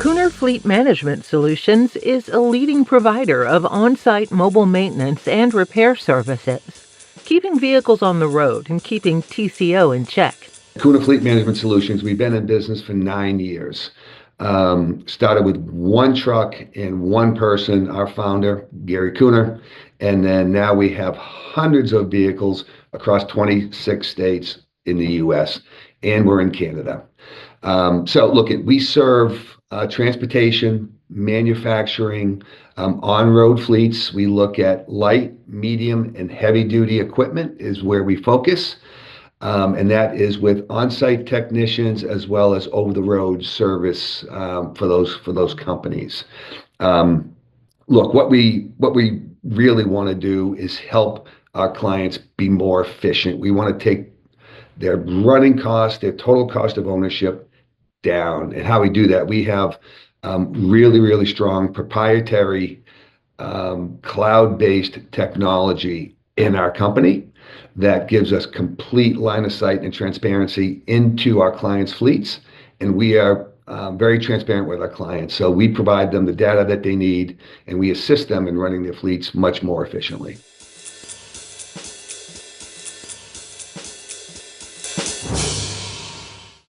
Kooner Fleet Management Solutions is a leading provider of on-site mobile maintenance and repair services, keeping vehicles on the road and keeping TCO in check. Kooner Fleet Management Solutions, we've been in business for 9 years. Started with one truck and one person, our founder, Gary Kooner, and then now we have hundreds of vehicles across 26 states in the US, and we're in Canada. So look, we serve transportation, manufacturing, on-road fleets. We look at light, medium, and heavy-duty equipment is where we focus. And that is with on-site technicians as well as over-the-road service for those companies. Look, what we really want to do is help our clients be more efficient. We want to take their running cost, their total cost of ownership down. And how we do that, we have really strong proprietary cloud-based technology in our company that gives us complete line of sight and transparency into our clients' fleets. And we are very transparent with our clients. So we provide them the data that they need, and we assist them in running their fleets much more efficiently.